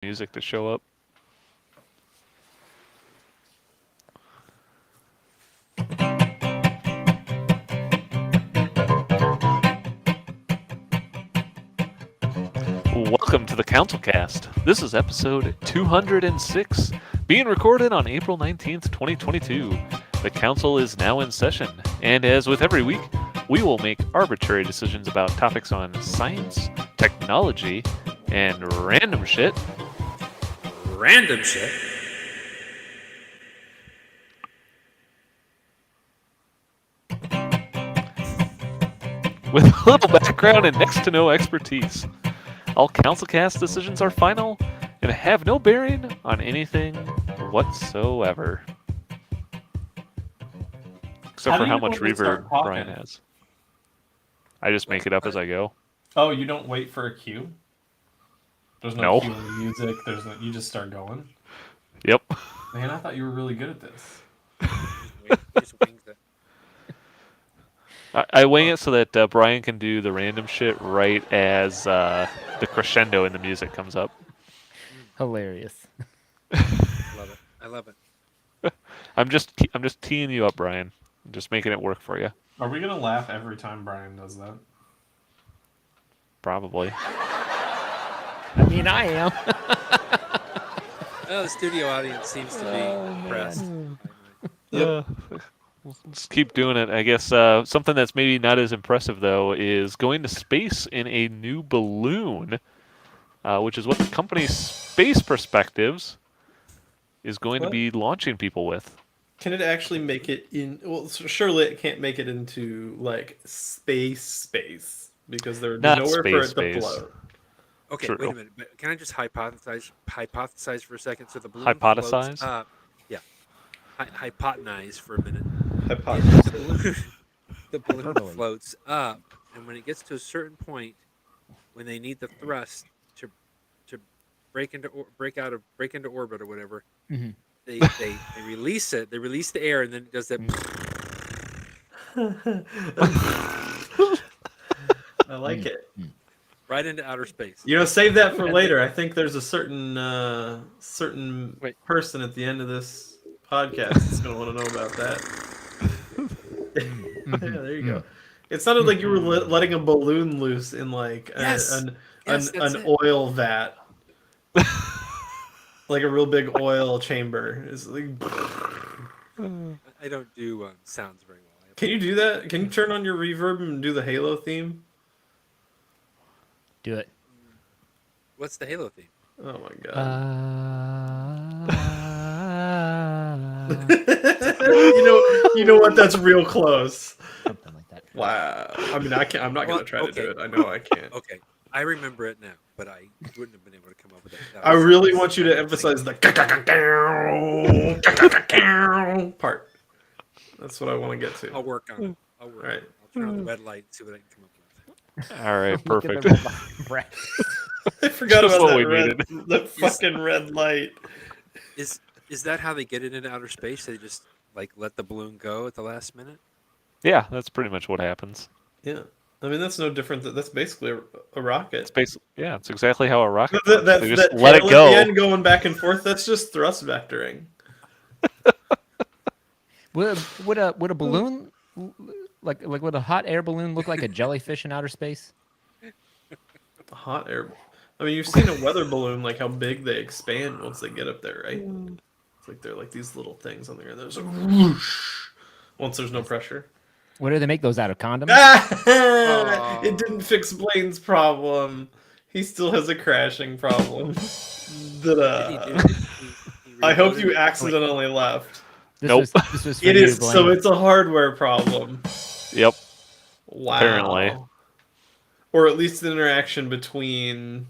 music to show up. Welcome to the CouncilCast. This is episode 206, being recorded on April 19th, 2022. The Council is now in session, and as with every week, we will make arbitrary decisions about topics on science, technology, and random shit. Random shit? With little background and next to no expertise. All CouncilCast decisions are final and have no bearing on anything whatsoever. Except for how much reverb Brian has. I just make it up as I go. Oh, you don't wait for a cue? There's no No. cue in the music. You just start going. Yep. Man, I thought you were really good at this. Just wings it. I wing it so that Brian can do the random shit right as the crescendo in the music comes up. Hilarious. I love it. I'm just teeing you up, Brian. I'm just making it work for you. Are we gonna laugh every time Brian does that? Probably. I mean, I am. Oh, the studio audience seems to be impressed. Yep. Let's keep doing it. I guess something that's maybe not as impressive, though, is going to space in a new balloon, which is what the company Space Perspectives is going to be launching people with. Can it actually make it in? Well, surely it can't make it into like space because there'd be Not nowhere for it space. to float. Okay, True. wait a minute. But can I just hypothesize for a second? So the balloon Hypothesize? floats up. Yeah. Hypotenize for a minute. Hypothesis. The balloon Hyperbole. floats up, and when it gets to a certain point, when they need the thrust to break into orbit or whatever, Mhm. they release it. They release the air, and then it does that. I like it. Right into outer space. You know, save that for later. I think there's a certain Wait. person at the end of this podcast that's going to want to know about that. Yeah, there you go. It sounded like you were letting a balloon loose in like an Yes, that's it. oil vat, like a real big oil chamber. It's like, I don't do sounds very well. can you do that? Can you turn on your reverb and do the Halo theme? Do it. What's the Halo theme? Oh my god! You know what? That's real close. Something like that. Wow. I mean, I can't. I'm not gonna Well, try to okay. do it. I know I can't. Okay, I remember it now, but I wouldn't have been able to come up with it. I really want you to emphasize the part. That's what I want to get to. I'll work on it. I'll work. All right. I'll turn on the red light and see what I can come up with. All right, Look at perfect. the red line, Brad. I forgot Just about what that we red, needed. the fucking red light. Is that how they get it into outer space? They just like let the balloon go at the last minute? Yeah, that's pretty much what happens. Yeah. I mean, that's no different. That's basically a rocket. Yeah, it's exactly how a rocket That, works. They just that let it tail go. at the end going back and forth, that's just thrust vectoring. Would a balloon like would a hot air balloon look like a jellyfish in outer space? Hot air. I mean, you've seen a weather balloon, like how big they expand once they get up there, right? It's like they're like these little things on the ground. There's a whoosh once there's no pressure. What do they make those out of? Condoms? It didn't fix Blaine's problem. He still has a crashing problem. I hope you accidentally left. This was for It you, is Blaine. so it's a hardware problem. Yep. Wow. Apparently. Or at least the interaction between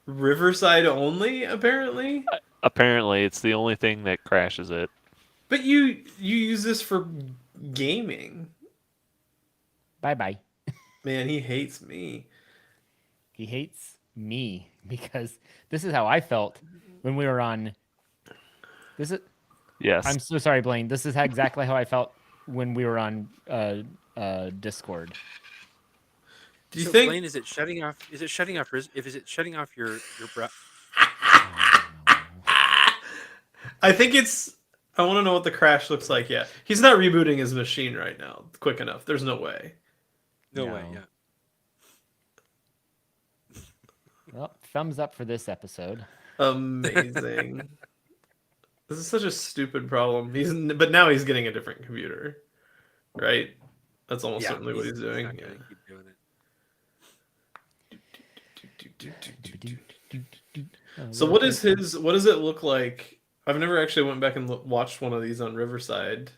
Riverside only, apparently. Apparently, it's the only thing that crashes it. But you use this for gaming. Bye. Man, he hates me. He hates me because this is how I felt when we were on. This is. Yes. I'm so sorry, Blaine. This is exactly how I felt when we were on Discord. Do you so think Blaine, is it shutting off? Is it shutting off? Is it shutting off your I think it's. I want to know what the crash looks like. Yeah, he's not rebooting his machine right now quick enough. There's no way. No way. No. Yeah. Well, thumbs up for this episode. Amazing. This is such a stupid problem. But now he's getting a different computer, right? That's almost certainly what he's doing. not Yeah. gonna keep doing it. So what is his? What does it look like? I've never actually went back and watched one of these on Riverside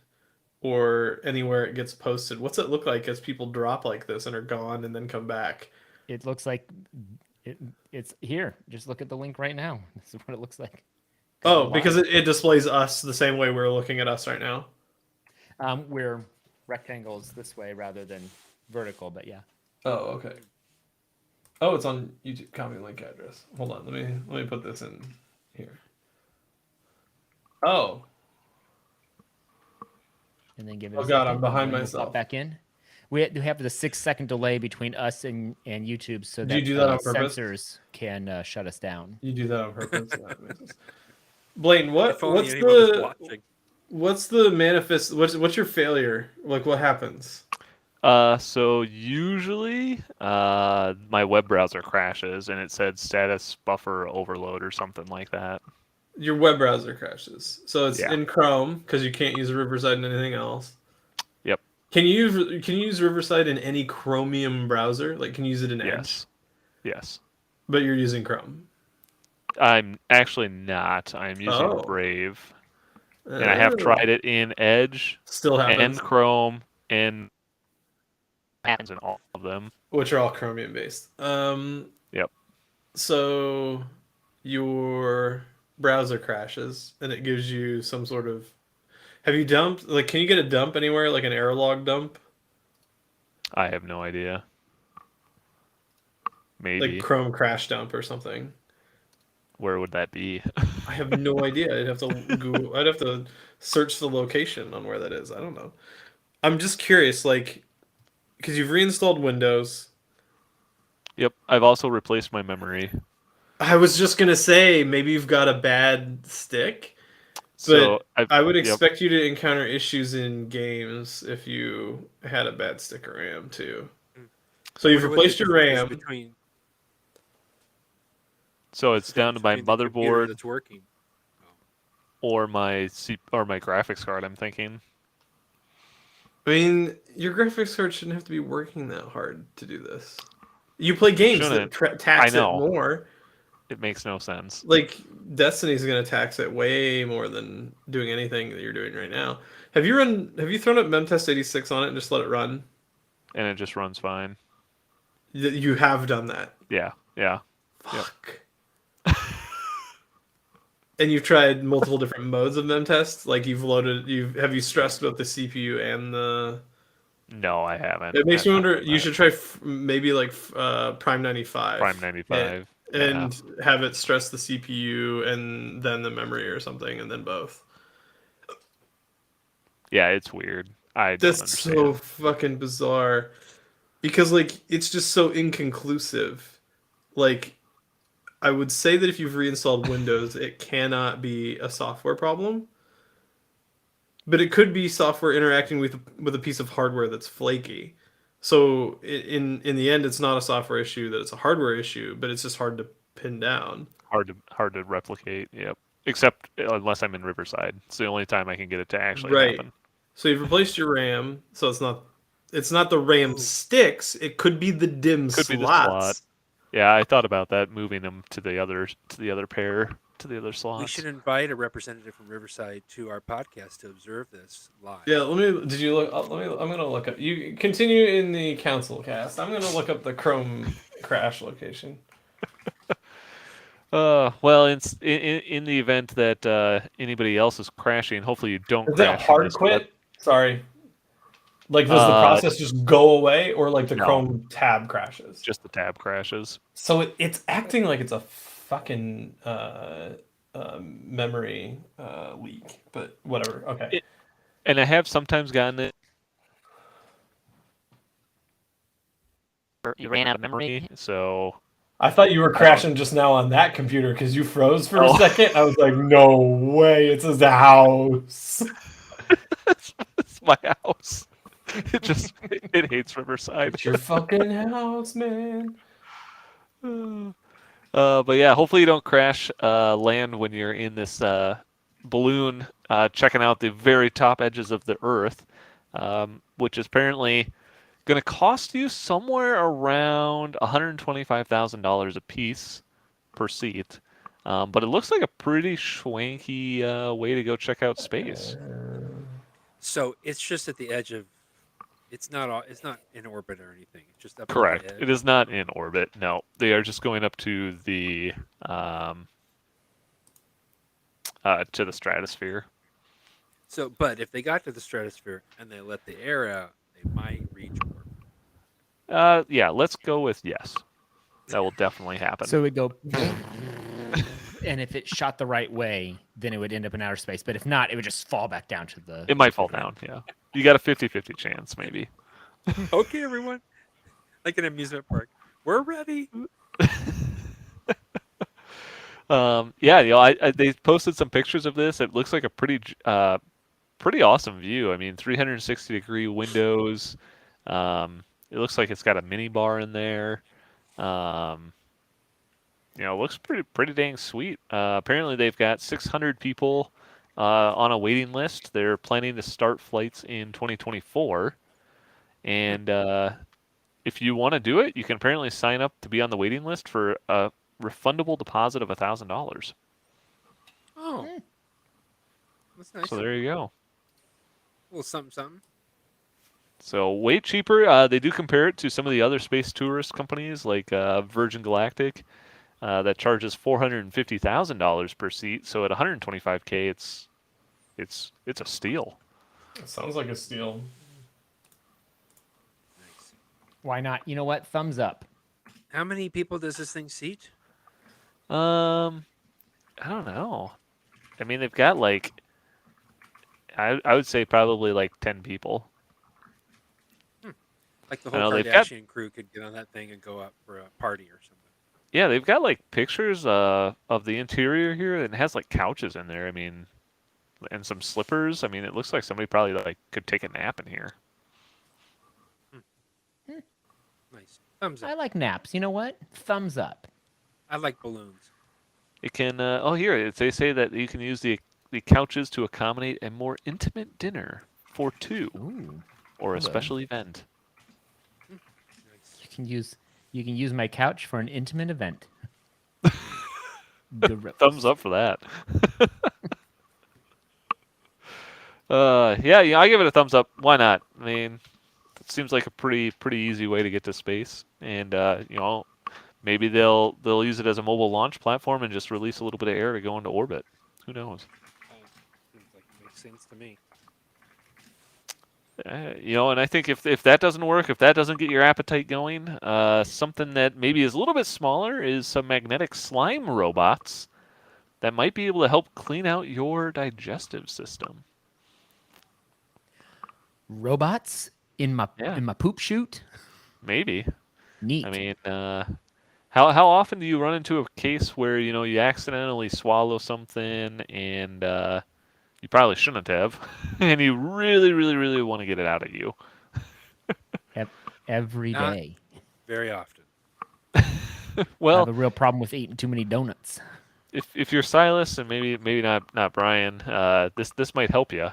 or anywhere it gets posted. What's it look like as people drop like this and are gone and then come back? It looks like it's here. Just look at the link right now. This is what it looks like. Oh, because it displays us the same way we're looking at us right now. We're rectangles this way rather than vertical, but yeah. Oh, okay. Oh, it's on YouTube. Copy link address. Hold on, let me put this in here. Oh. And then give it. Oh a God, second, I'm behind and then we'll myself. pop back in. We have the 6-second delay between us and YouTube, so Did that, you do that on purpose? sensors can shut us down. You do that on purpose. That makes sense. Blaine, If only anyone was watching. what's the manifest? What's your failure? Like, what happens? So usually, my web browser crashes and it said status buffer overload or something like that. Your web browser crashes, so it's Yeah. in Chrome because you can't use Riverside in anything else. Yep. Can you use Riverside in any Chromium browser? Like, can you use it in Edge? Yes. Yes. But you're using Chrome. I'm actually not. I'm using Oh. Brave, and I have tried it in Edge Still happens. and Chrome, and happens in all of them. Which are all Chromium based. Yep. So your browser crashes and it gives you some sort of. Have you dumped? Like, can you get a dump anywhere? Like an error log dump? I have no idea. Maybe. Like Chrome crash dump or something. Where would that be? I have no idea. I'd have to Google. I'd have to search the location on where that is. I don't know. I'm just curious, like, because you've reinstalled Windows. Yep. I've also replaced my memory. I was just gonna say maybe you've got a bad stick, So I would yep. expect you to encounter issues in games if you had a bad stick or RAM too. So you've Wonder what the replaced your difference is RAM. between So it's down to my between the computer motherboard that's working. or my graphics card. I'm thinking. I mean, your graphics card shouldn't have to be working that hard to do this. You play games that Shouldn't. tax I it know. more. It makes no sense. Like Destiny's going to tax it way more than doing anything that you're doing right now. Have you thrown up Memtest 86 on it and just let it run? And it just runs fine. You have done that. Yeah. Yeah. Fuck. And you've tried multiple different modes of Memtest? Like have you stressed about the CPU and the... No, I haven't. It makes me I've not wonder, done you that. should try maybe like Prime 95. Prime 95. And have it stress the CPU and then the memory or something, and then both. Yeah, it's weird. I don't That's understand. so fucking bizarre. Because, like, it's just so inconclusive. Like, I would say that if you've reinstalled Windows, it cannot be a software problem. But it could be software interacting with a piece of hardware that's flaky. So in the end, it's not a software issue; that it's a hardware issue. But it's just hard to pin down. Hard to replicate. Yep. Except unless I'm in Riverside. It's the only time I can get it to actually Right. happen. So you've replaced your RAM. So it's not the RAM sticks. It could be the DIMM Could slots. be the slot. Yeah, I thought about that, moving them to the other pair, to the other slots. We should invite a representative from Riverside to our podcast to observe this live. Yeah, did you look? I'm gonna look up. You continue in the CouncilCast. I'm gonna look up the Chrome crash location. Well, in the event that anybody else is crashing, hopefully you don't Is that crash. hard this, quit? Sorry. Like, does the process just go away, or like the No. Chrome tab crashes? Just the tab crashes. So it's acting like it's a fucking memory leak, but whatever. Okay. And I have sometimes gotten it. You ran out of memory, so I thought you were crashing just now on that computer because you froze for a Oh. second. I was like, no way, it's his house. It's my house. It hates Riverside. It's your fucking house, man. But yeah, hopefully you don't crash land when you're in this balloon checking out the very top edges of the Earth, which is apparently going to cost you somewhere around $125,000 a piece per seat. But it looks like a pretty schwanky way to go check out space. So it's just at the edge of. It's not all. It's not in orbit or anything. It's just up at Correct. the edge. It is not in orbit. No, they are just going up to the stratosphere. So, but if they got to the stratosphere and they let the air out, they might reach orbit. Yeah, let's go with yes. That will definitely happen. So it would go, and if it shot the right way, then it would end up in outer space. But if not, it would just fall back down to the. It might fall down, yeah. You got a 50-50 chance, maybe. Okay, everyone. Like an amusement park. We're ready. Yeah, they posted some pictures of this. It looks like a pretty awesome view. I mean, 360-degree windows. It looks like it's got a mini bar in there. It looks pretty dang sweet. Apparently, they've got 600 people on a waiting list. They're planning to start flights in 2024, and if you want to do it, you can apparently sign up to be on the waiting list for a refundable deposit of $1,000. Oh, that's nice. So there you go. A little something, something. So way cheaper. They do compare it to some of the other space tourist companies like Virgin Galactic that charges $450,000 per seat. So at $125K, it's a steal. It sounds like a steal. Nice. Why not? You know what? Thumbs up. How many people does this thing seat? I don't know. I mean, they've got like I would say probably like 10 people. Like the I whole know they've got- Kardashian crew could get on that thing and go up for a party or something. Yeah, they've got like pictures of the interior here, and it has like couches in there. I mean, and some slippers. I mean, it looks like somebody probably like could take a nap in here. Nice. Thumbs I up. like naps. You know what? Thumbs up. I like balloons. It can. They say that you can use the couches to accommodate a more intimate dinner for two Ooh. or a Hello. special event. Nice. You can use my couch for an intimate event. Gross. Thumbs up for that. I give it a thumbs up. Why not? I mean, it seems like a pretty easy way to get to space, and maybe they'll use it as a mobile launch platform and just release a little bit of air to go into orbit. Who knows? Seems like it makes sense to me. And I think if that doesn't work, if that doesn't get your appetite going, something that maybe is a little bit smaller is some magnetic slime robots that might be able to help clean out your digestive system. Robots in my poop chute. Maybe. Neat. I mean, how often do you run into a case where you accidentally swallow something and you probably shouldn't have, and you really, really, really want to get it out of you? Every Not- day. Very often. I Well, have a real problem with eating too many donuts. if you're Silas and maybe not Brian, this might help you.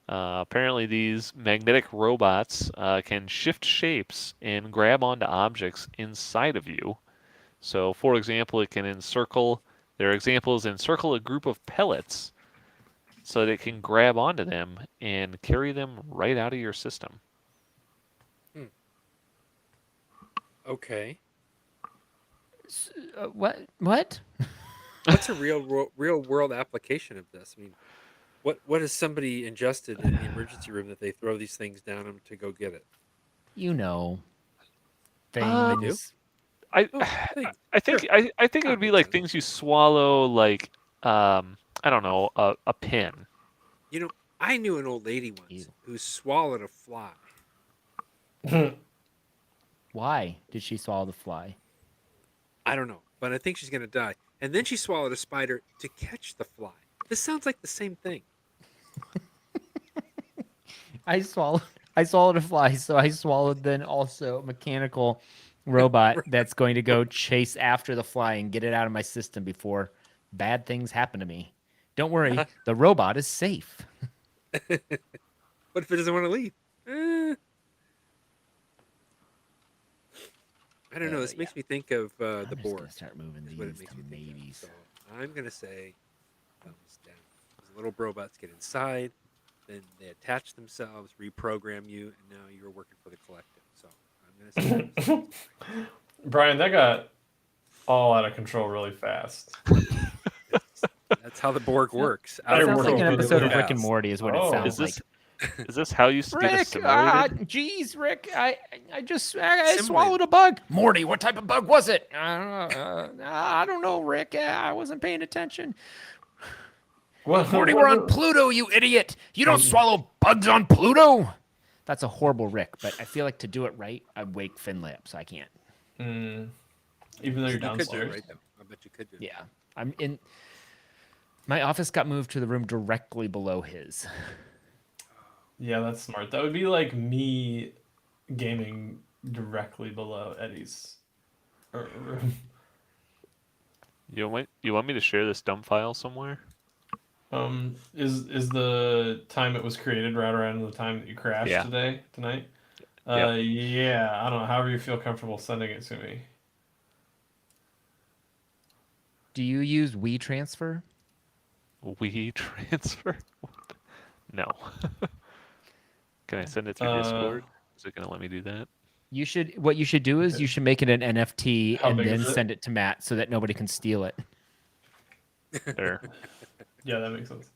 Apparently, these magnetic robots can shift shapes and grab onto objects inside of you. So, for example, it can encircle. There are examples encircle a group of pellets, so that it can grab onto them and carry them right out of your system. Okay. What? What? What's a real world application of this? I mean, what has somebody ingested in the emergency room that they throw these things down them to go get it? You know. Uh, Things. I Oh, things. I think Sure. I think it would be Makes like sense. things you swallow, like I don't know, a pin. I knew an old lady once Ew. who swallowed a fly. Why did she swallow the fly? I don't know, but I think she's gonna die. And then she swallowed a spider to catch the fly. This sounds like the same thing. I swallowed a fly, so I swallowed then also a mechanical robot that's going to go chase after the fly and get it out of my system before bad things happen to me. Don't worry, the robot is safe. What if it doesn't want to leave? I don't know. This Yeah. makes me think of the I'm just Borg. gonna start moving Is what it these makes to me think of. maybes. So I'm gonna say thumbs down. Those little robots get inside, then they attach themselves, reprogram you, and now you're working for the collective. So I'm gonna say thumbs down. Brian, that got all out of control really fast. That's how the Borg works. That Out of Sounds like an world control really episode of really Rick and fast. Morty, is what it Oh. sounds Is this like. is this how you used to get Rick, assimilated? geez, Rick, I Assimilated. swallowed a bug. Morty, what type of bug was it? I don't know, Rick. I wasn't paying attention. What? Morty, we're on Pluto, you idiot. You don't swallow bugs on Pluto. That's a horrible Rick, but I feel like to do it right, I'd wake Finlay up, so I can't. Even though you're You could do it downstairs. right though. I bet you could do it. Yeah, I'm in. My office got moved to the room directly below his. Yeah, that's smart. That would be like me gaming directly below Eddie's room. You want me to share this dump file somewhere? Is the time it was created right around the time that you crashed Yeah. tonight? Yep. Yeah, I don't know. However you feel comfortable sending it to me. Do you use WeTransfer? We transfer? No. Can I send it through Discord? Is it gonna let me do that? You should. What you should do is you should make it an NFT How and big then is it? send it to Matt so that nobody can steal it. There. Yeah, that makes sense.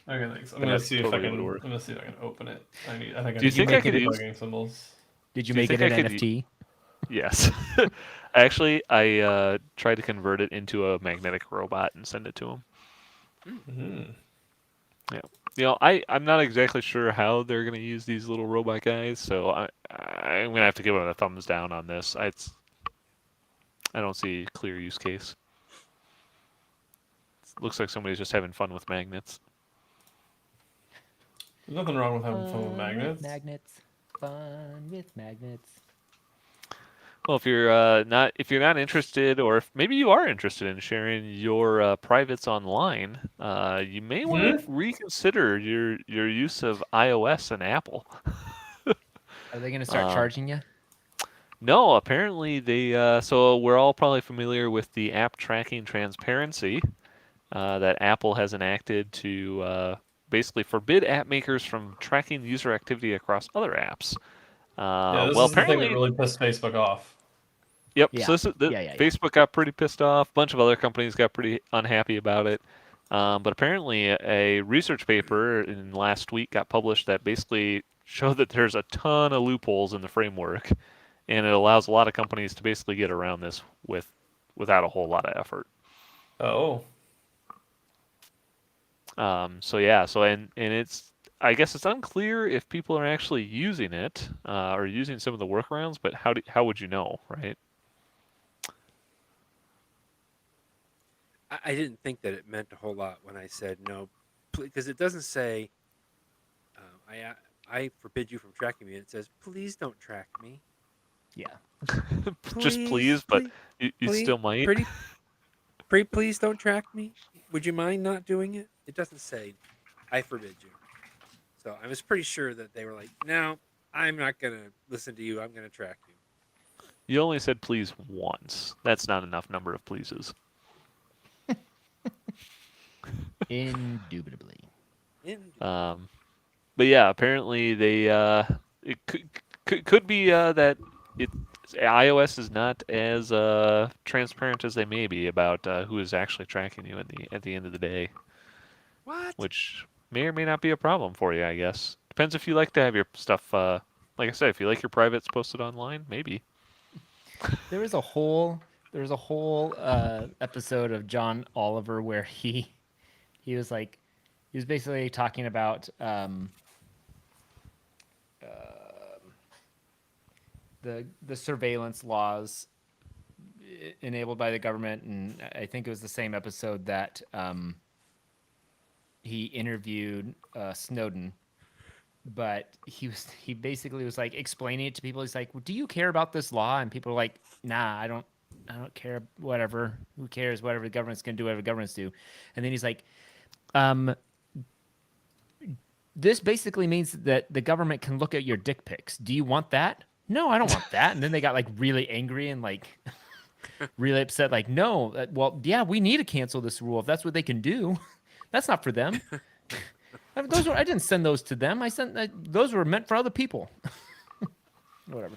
Okay, thanks. I'm And gonna that's see if I totally can. would work. I'm gonna see if I can open it. I think I Do you think I need could use- debugging symbols. Did you Do you make it think an I could NFT? Yes. Actually, I tried to convert it into a magnetic robot and send it to him. Mhm. I'm not exactly sure how they're going to use these little robot guys, so I'm going to have to give it a thumbs down on this. I don't see a clear use case. Looks like somebody's just having fun with magnets. There's nothing wrong with having fun with magnets. Fun with magnets. Well, if you're not interested, or if maybe you are interested in sharing your privates online, you may want to reconsider your use of iOS and Apple. Are they going to start charging you? No, apparently they. So we're all probably familiar with the app tracking transparency that Apple has enacted to basically forbid app makers from tracking user activity across other apps. Yeah, this well, is the thing apparently, that really pissed Facebook off. yep. Yeah. So Facebook got pretty pissed off. A bunch of other companies got pretty unhappy about it. But apparently, a research paper in last week got published that basically showed that there's a ton of loopholes in the framework, and it allows a lot of companies to basically get around this without a whole lot of effort. Oh. And it's, I guess it's unclear if people are actually using it or using some of the workarounds, but how would you know, right? I didn't think that it meant a whole lot when I said no, because it doesn't say I forbid you from tracking me. It says please don't track me. Yeah. Just please, but you still might. Please don't track me. Would you mind not doing it? It doesn't say I forbid you. So I was pretty sure that they were like, no, I'm not gonna listen to you. I'm gonna track you. You only said please once. That's not enough number of pleases. Indubitably. But yeah, apparently they it could be that iOS is not as transparent as they may be about who is actually tracking you at the end of the day. What? Which may or may not be a problem for you, I guess. Depends if you like to have your stuff. Like I said, if you like your privates posted online, maybe. There was a whole episode of John Oliver where he was basically talking about the surveillance laws enabled by the government, and I think it was the same episode that he interviewed Snowden. But he basically was like explaining it to people. He's like, well, "Do you care about this law?" And people are like, "Nah, I don't care. Whatever. Who cares? Whatever the government's gonna do, whatever governments do." And then he's like, um, "This basically means that the government can look at your dick pics. Do you want that?" No, I don't want that. And then they got like really angry and like really upset. Like, no, well, yeah, we need to cancel this rule if that's what they can do. That's not for them. I didn't send those to them. I sent those were meant for other people. Whatever.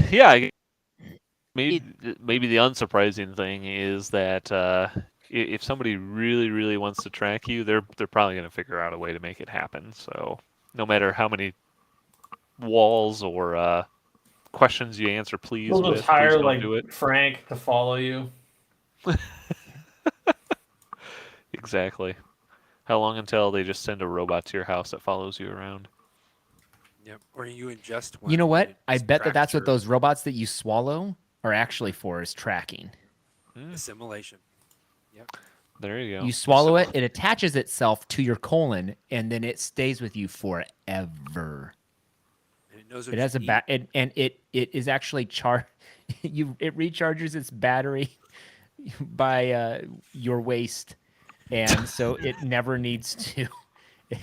Yeah, maybe the unsurprising thing is that if somebody really, really wants to track you, they're probably going to figure out a way to make it happen. So no matter how many walls or questions you answer, please We'll with, just hire please don't like do it. Frank to follow you. Exactly. How long until they just send a robot to your house that follows you around? Yep. Or you ingest one. You know and what? it I bet that that's what tracks those robots that you swallow are actually for, is tracking. your assimilation. Yep. There you go. You swallow it, it attaches itself to your colon, and then it stays with you forever. And it knows what It has you a eat. and it is actually it recharges its battery by your waste, and so it never needs to.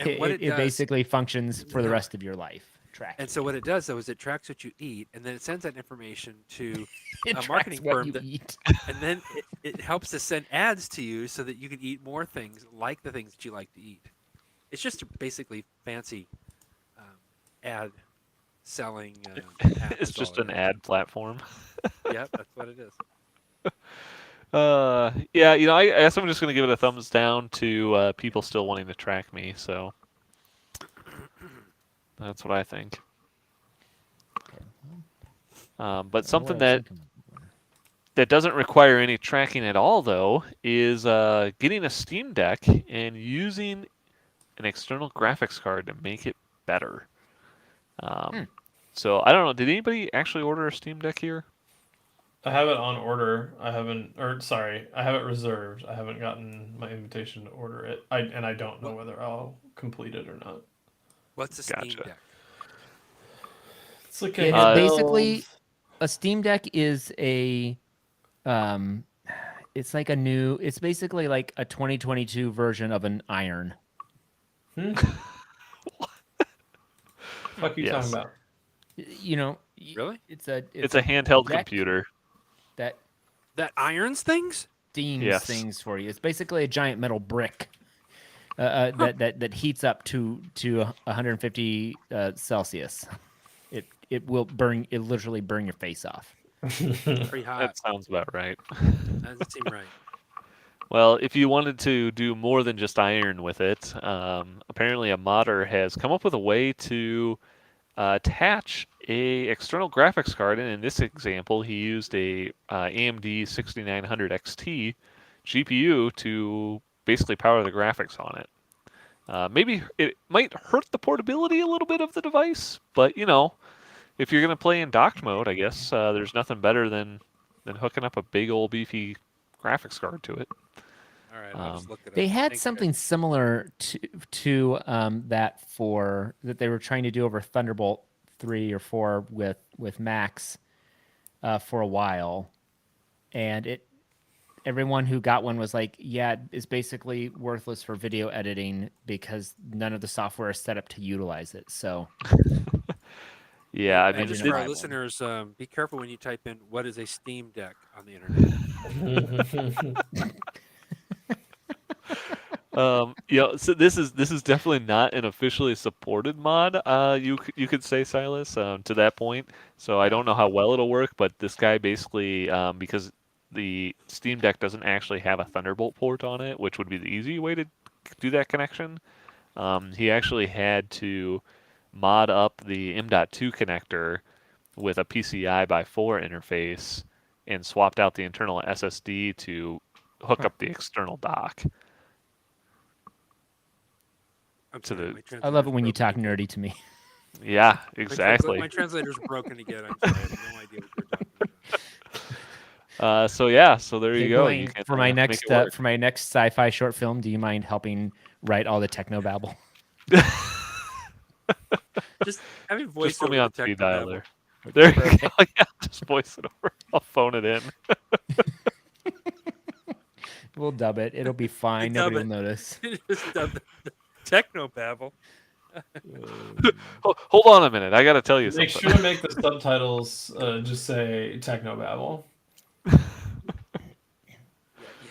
And what it does- basically functions for the rest of your life. Tracking. And so what it does though is it tracks what you eat, and then it sends that information to It a tracks marketing what firm you that- eat. and then it helps to send ads to you so that you can eat more things like the things that you like to eat. It's just a basically fancy ad selling. App It's is just all an it is. ad platform. Yep, that's what it is. Yeah, I guess I'm just gonna give it a thumbs down to people still wanting to track me. So that's what I think. But something that doesn't require any tracking at all, though, is getting a Steam Deck and using an external graphics card to make it better. So I don't know. Did anybody actually order a Steam Deck here? I have it on order. I have it reserved. I haven't gotten my invitation to order it. I don't know whether I'll complete it or not. What's a Steam Gotcha. Deck? It's like It's a basically a Steam Deck is a it's like it's basically like a 2022 version of an iron. What are you Yes. talking about? Really? It's a handheld deck computer. that That irons things? steams Yes. things for you. It's basically a giant metal brick that heats up to 150 Celsius. It will burn. It literally burn your face off. Pretty hot. That sounds about right. That doesn't seem right. Well, if you wanted to do more than just iron with it, apparently a modder has come up with a way to attach a external graphics card, and in this example, he used a AMD 6900 XT GPU to basically power the graphics on it. Maybe it might hurt the portability a little bit of the device, but if you're going to play in docked mode, I guess there's nothing better than hooking up a big old beefy graphics card to it. All right, I'll just look it up. They had Thank you, something guys. similar to that they were trying to do over Thunderbolt 3 or 4 with Macs for a while, and everyone who got one was like, yeah, it's basically worthless for video editing because none of the software is set up to utilize it. So Yeah, I And mean, just didn't for buy our one. listeners, be careful when you type in "what is a Steam Deck" on the internet. so this is definitely not an officially supported mod. You could say, Silas, to that point. So I don't know how well it'll work, but this guy basically, because the Steam Deck doesn't actually have a Thunderbolt port on it, which would be the easy way to do that connection. He actually had to mod up the M.2 connector with a PCI by 4 interface and swapped out the internal SSD to hook up the external dock. I'm To sorry, the- my I love it translator's when you talk broken again. nerdy to me. Yeah, My exactly. My translator's broken again. I'm sorry. I have no idea what you're talking So yeah, so there Hey, you go. You Blaine, can for my make next it work. for my next sci-fi short film, do you mind helping write all the technobabble? Just having Just voice put me over on the speed techno dialer. There you go. Perfect. Yeah, just voice it over. I'll phone it in. We'll dub it. It'll be fine. dub Nobody will it. notice. Just dub the techno babble. Hold on a minute. I got to tell you Make something. sure to make the subtitles just say technobabble.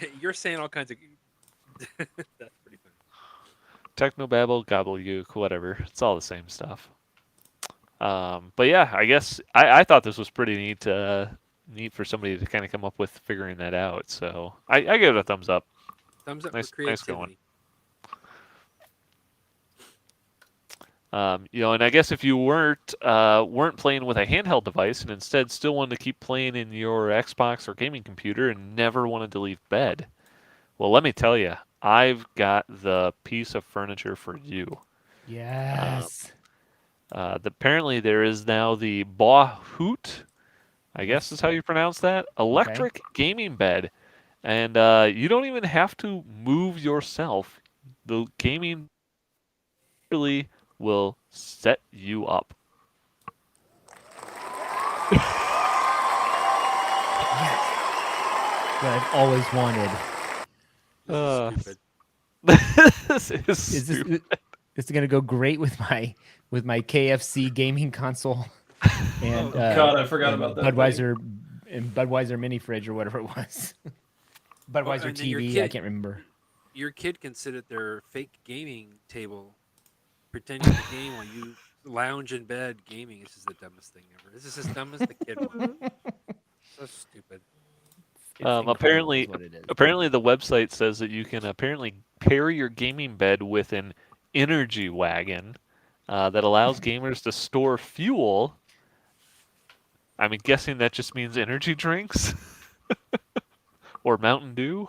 Yeah, you're saying all kinds of. That's pretty funny. Technobabble, gobbledygook, whatever. It's all the same stuff. But yeah, I guess I thought this was pretty neat for somebody to kind of come up with figuring that out. So I give it a thumbs up. Thumbs up Nice, for nice going. creativity. And I guess if you weren't playing with a handheld device and instead still wanted to keep playing in your Xbox or gaming computer and never wanted to leave bed, well, let me tell you, I've got the piece of furniture for you. Yes. Apparently, there is now the Bahoot, I guess Yes. is how you pronounce that, electric gaming bed, and you don't even have to move yourself. The gaming really will set you up. Yes. What I've always wanted. Uh, Stupid. this is Is this stupid. it's gonna go great with my KFC gaming console and Oh, God, I forgot and about that Budweiser mini fridge or whatever it was. Budweiser and then your TV. I kid- can't remember. Your kid can sit at their fake gaming table, pretending to game while you lounge in bed gaming. This is the dumbest thing ever. This is as dumb as the kid one. So stupid. It's incredible Apparently, is what it is. apparently the website says that you can apparently pair your gaming bed with an energy wagon that allows gamers to store fuel. I'm guessing that just means energy drinks or Mountain Dew.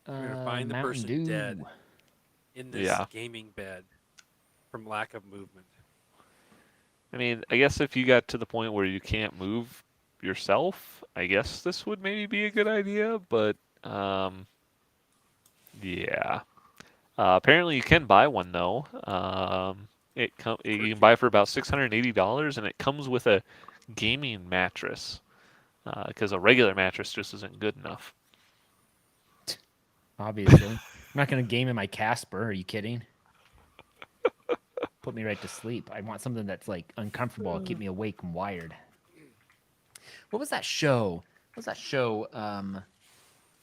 We're gonna find the Mountain person Dew. dead in this Yeah. gaming bed from lack of movement. I mean, I guess if you got to the point where you can't move yourself, I guess this would maybe be a good idea. But yeah. Apparently, you can buy one though. You can buy it for about $680, and it comes with a gaming mattress because a regular mattress just isn't good enough. Obviously, I'm not gonna game in my Casper. Are you kidding? Put me right to sleep. I want something that's like uncomfortable, keep me awake and wired. What was that show?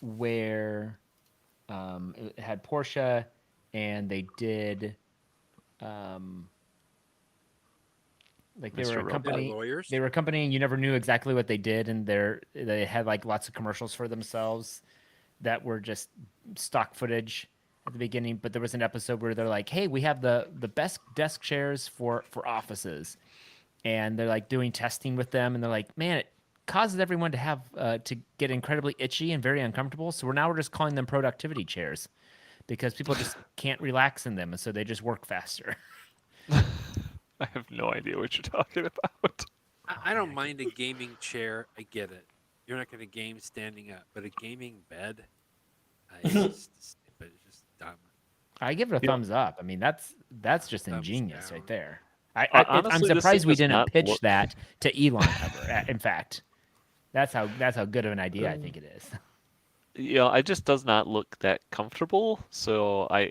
Where it had Portia and they did like they Mr. were a Robot. company. Lawyers. They were a company and you never knew exactly what they did, and they had like lots of commercials for themselves that were just stock footage at the beginning. But there was an episode where they're like, "Hey, we have the best desk chairs for offices," and they're like doing testing with them, and they're like, "Man, it causes everyone to have to get incredibly itchy and very uncomfortable. So we're just calling them productivity chairs because people just can't relax in them, and so they just work faster." I have no idea what you're talking about. I don't mind a gaming chair. I get it. You're not going to game standing up, but a gaming bed, it's just stupid. It's just dumb. I give it a Yeah. thumbs up. I mean, that's just Thumbs ingenious down. right there. Honestly, I'm this surprised thing we does didn't not pitch look- that to Elon ever. In fact, that's how good of an idea I think it is. It just does not look that comfortable. So I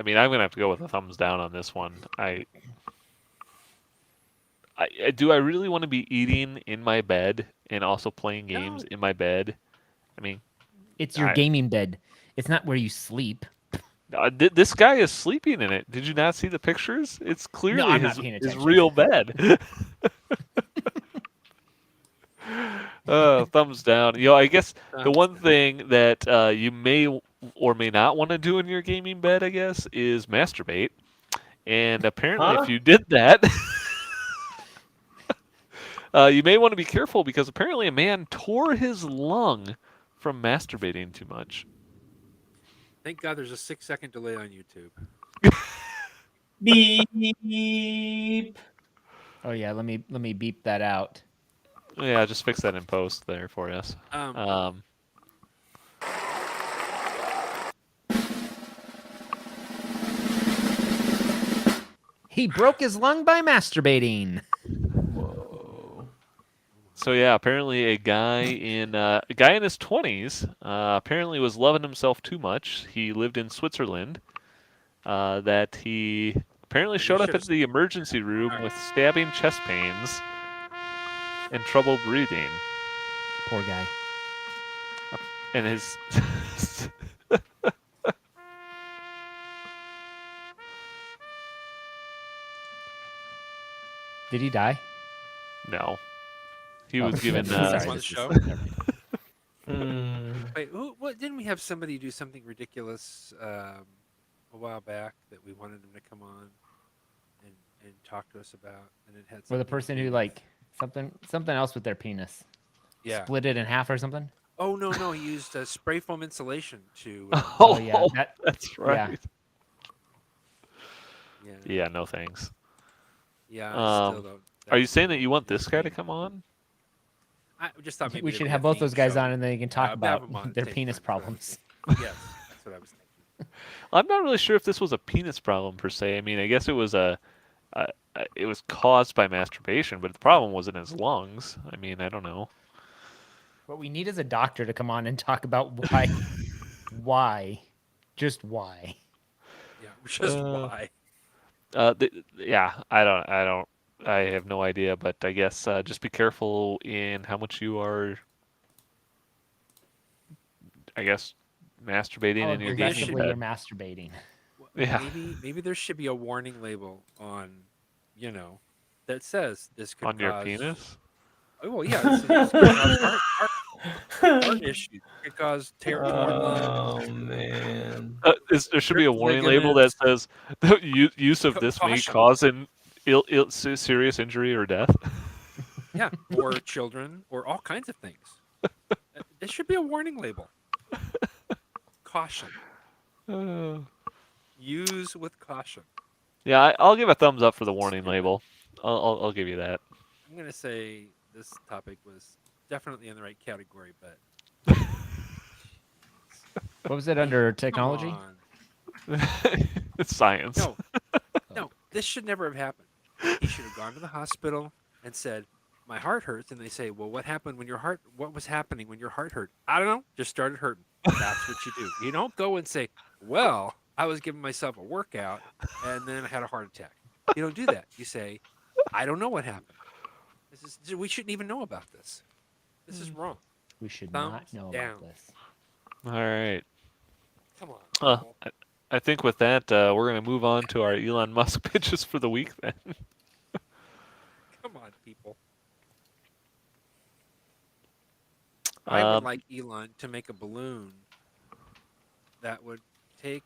mean, I'm gonna have to go with a thumbs down on this one. Do I really want to be eating in my bed and also playing games in my bed? I mean, It's your gaming bed. It's not where you sleep. this guy is sleeping in it. Did you not see the pictures? It's clearly I'm not his, paying his attention. real bed. Thumbs down. I guess the one thing that you may or may not want to do in your gaming bed, I guess, is masturbate. And apparently, Huh? if you did that, you may want to be careful because apparently a man tore his lung from masturbating too much. Thank God there's a 6-second delay on YouTube. Beep. Oh yeah, let me beep that out. Yeah, just fix that in post there for us. Um, He broke his lung by masturbating. Whoa. so yeah, apparently a guy in his 20s apparently was loving himself too much. He lived in Switzerland. That he apparently He showed up should've- at the emergency room with stabbing chest pains and trouble breathing. Poor guy. And his Did he die? no, he Oh, was given. sorry, On the this is- show? never mind. Wait, what didn't we have somebody do something ridiculous a while back that we wanted him to come on and talk to us about, and it had Or the something to person do who with- like something else with their penis. yeah. Split it in half or something. Oh no, he used spray foam insulation to Oh, yeah, that- that's right. yeah. Yeah, no thanks. Yeah, I still Um, don't. Are you saying that you want this guy to come on? I just thought maybe We there'd should be have a both theme those guys show. on, and then they can talk have about them on at their the same penis time, that's what I was problems. thinking. Yes, that's what I was thinking. I'm not really sure if this was a penis problem per se. I mean, I guess it was it was caused by masturbation, but the problem was in his lungs. I mean, I don't know. What we need is a doctor to come on and talk about why, just why. Yeah, just Uh, why? Yeah, I have no idea, but I guess just be careful in how much you are, I guess, masturbating How in your maybe there gaming should- aggressively you're bed. masturbating. Yeah. Maybe there should be a warning label on, that says this could On your cause. penis? Oh well, yeah, this could cause heart issues. It could cause torn lungs. Oh man. There should be a Ripped warning label that ligaments. says the use of this may Caution. cause an serious injury or death. Yeah, or children, or all kinds of things. There should be a warning label. Caution. Use with caution. Yeah, I'll give a thumbs up for the warning label. I'll give you that. I'm gonna say this topic was definitely in the right category, but What was it under come technology? on. It's science. No, this should never have happened. He should have gone to the hospital and said, "My heart hurts," and they say, "Well, what happened when your heart? What was happening when your heart hurt?" I don't know. Just started hurting. That's what you do. You don't go and say, "Well, I was giving myself a workout and then I had a heart attack." You don't do that. You say, "I don't know what happened. We shouldn't even know about this. This is wrong." We should Thumbs not know down. about this. All right. Come on. Well, people. I think with that, we're going to move on to our Elon Musk pitches for the week then. Come on, people. I would Um, like Elon to make a balloon that would take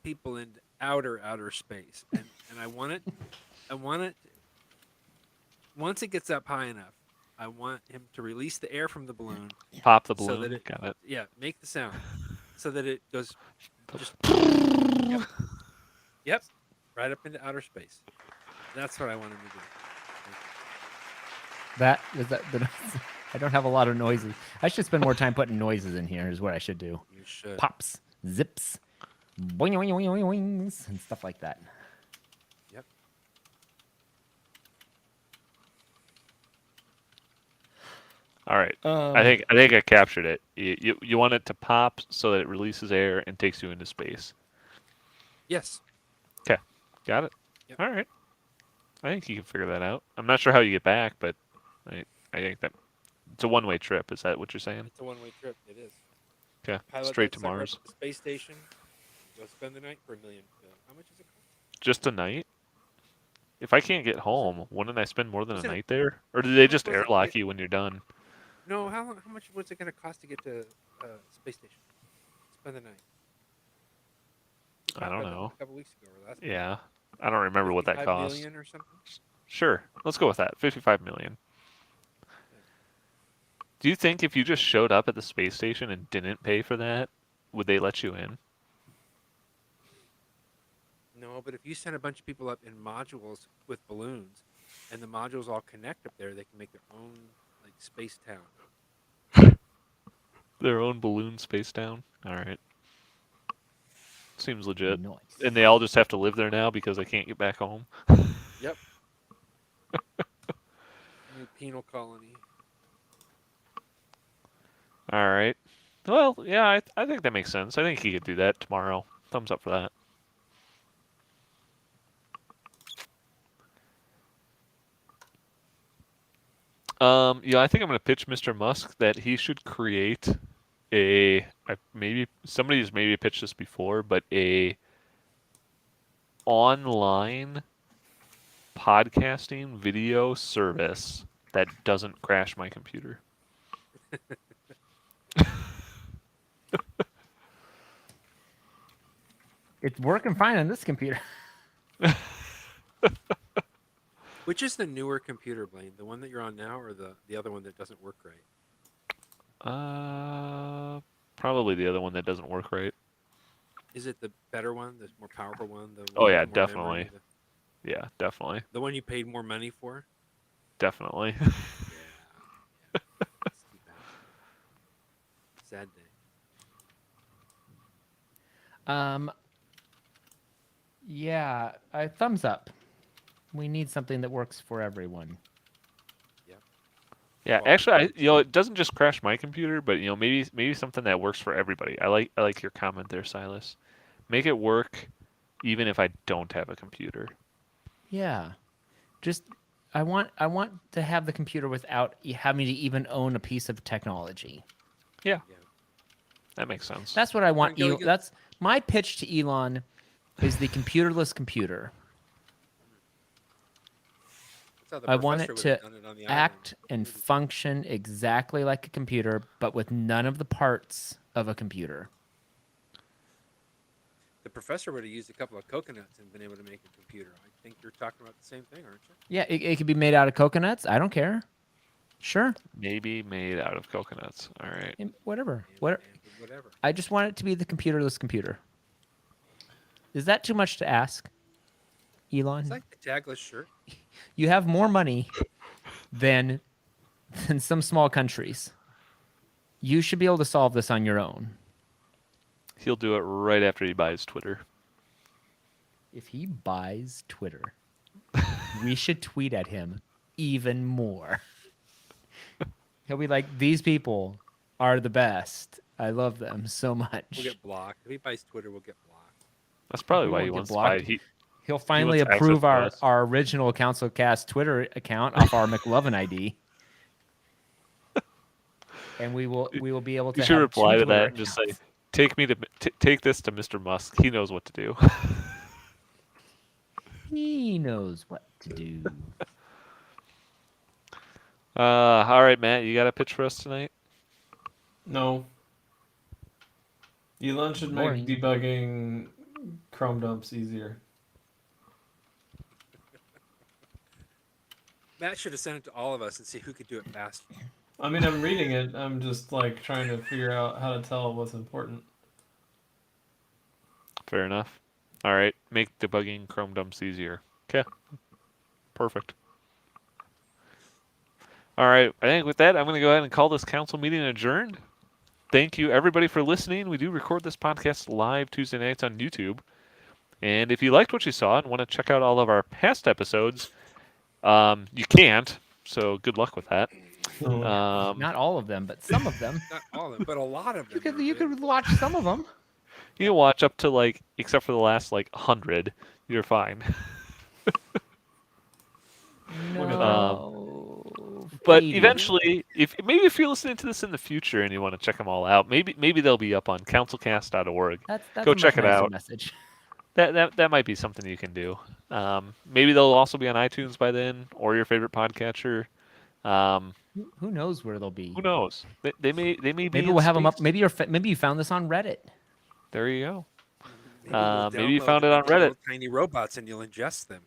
people into outer space, and I want it. Once it gets up high enough, I want him to release the air from the balloon. Pop the So balloon. that it- Got it. Yeah, make the sound so that it goes just yep, right up into outer space. That's what I want him to do. That is that. I don't have a lot of noises. I should spend more time putting noises in here. Is what I should do. You should. Pops, zips, boing, boing, boing, boing, boings, and stuff like that. Yep. All right. I think I captured it. You want it to pop so that it releases air and takes you into space. Yes. Got it. Yep. All right. I think you can figure that out. I'm not sure how you get back, but I think that it's a one-way trip. Is that what you're saying? It's a one-way trip. It is. Okay. Pilot Straight that to sucker up Mars. at the space station. Go spend the night for $1 million. How much is it cost? Just a night? If I can't get home, wouldn't I spend more than a Was it- night there? Or do they just was it- airlock you when you're done? No, how much was it going to cost to get to space station? Spend the night. We I talked don't about that know. A couple weeks ago or last week. Yeah. I don't remember what that 55 cost. million or something. Sure. Let's go with that. 55 million. Do you think if you just showed up at the space station and didn't pay for that, would they let you in? No, but if you send a bunch of people up in modules with balloons and the modules all connect up there, they can make their own like space town. Their own balloon space town. All right. Seems legit. Nice. And they all just have to live there now because they can't get back home. Yep. New penal colony. All right. Well, yeah, I think that makes sense. I think he could do that tomorrow. Thumbs up for that. Yeah, I think I'm going to pitch Mr. Musk that he should create maybe somebody's maybe pitched this before, but a online podcasting video service that doesn't crash my computer. It's working fine on this computer. Which is the newer computer, Blaine? The one that you're on now, or the other one that doesn't work right? Probably the other one that doesn't work right. Is it the better one, the more powerful one? The Oh, one yeah, with more definitely. memory, Yeah, definitely. the one you paid more money for? Definitely. Yeah. It's too bad. Sad day. Yeah, thumbs up. We need something that works for everyone. Yeah, Well, actually, it doesn't just crash my computer, but maybe something that works for everybody. I like your comment there, Silas. Make it work, even if I don't have a computer. Yeah, just I want to have the computer without having to even own a piece of technology. Yeah, Yeah. that makes sense. That's what I want. Frank, go- That's my pitch to Elon, is the computerless computer. That's how the I want professor it would've to done it on the act island. and function exactly like a computer, but with none of the parts of a computer. The professor would have used a couple of coconuts and been able to make a computer. I think you're talking about the same thing, aren't you? Yeah, it could be made out of coconuts. I don't care. Sure, Maybe made out of coconuts. All right. whatever. And whatever. I just want it to be the computerless computer. Is that too much to ask, Elon? It's like the tagless shirt. You have more money than some small countries. You should be able to solve this on your own. He'll do it right after he buys Twitter. If he buys Twitter, we should tweet at him even more. He'll be like, "These people are the best. I love them so much." We'll get blocked. If he buys Twitter, we'll get blocked. That's probably We why won't he get wants to blocked. buy. He'll finally wants access approve to our, us. our original CouncilCast Twitter account off our McLovin ID. And we will be able to You should have reply two to Twitter that and just say, accounts. take this to Mr. Musk. He knows what to do. He knows what to do. All right, Matt, you got a pitch for us tonight? No. Elon should make Boring. debugging Chrome dumps easier. Matt should have sent it to all of us and see who could do it faster. I mean, I'm reading it. I'm just like trying to figure out how to tell what's important. Fair enough. All right, make debugging Chrome dumps easier. Okay, perfect. All right, I think with that, I'm going to go ahead and call this council meeting adjourned. Thank you, everybody, for listening. We do record this podcast live Tuesday nights on YouTube. And if you liked what you saw and want to check out all of our past episodes, you can't, so good luck with that. Not all of them, but some of them. Not all of them, but a lot of them. You are could good. watch some of them. You can watch up to, except for the last, 100, you're fine. Look at No. But Maybe. eventually, if you're listening to this in the future and you want to check them all out, maybe they'll be up on councilcast.org. That's Go a much check it nicer out. Message. That might be something you can do. Maybe they'll also be on iTunes by then, or your favorite podcatcher. Who knows where they'll be? Who knows? They may be. Maybe in we'll have them up. space. Maybe you found this on Reddit. There you go. We'll maybe you download found it them on into Reddit. little tiny robots, and you'll ingest them.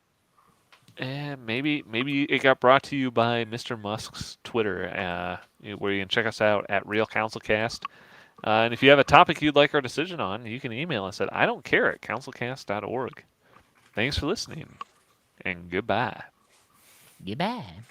And maybe it got brought to you by Mr. Musk's Twitter, where you can check us out at Real CouncilCast. And if you have a topic you'd like our decision on, you can email us at idon'tcare@councilcast.org. Thanks for listening, and goodbye. Goodbye.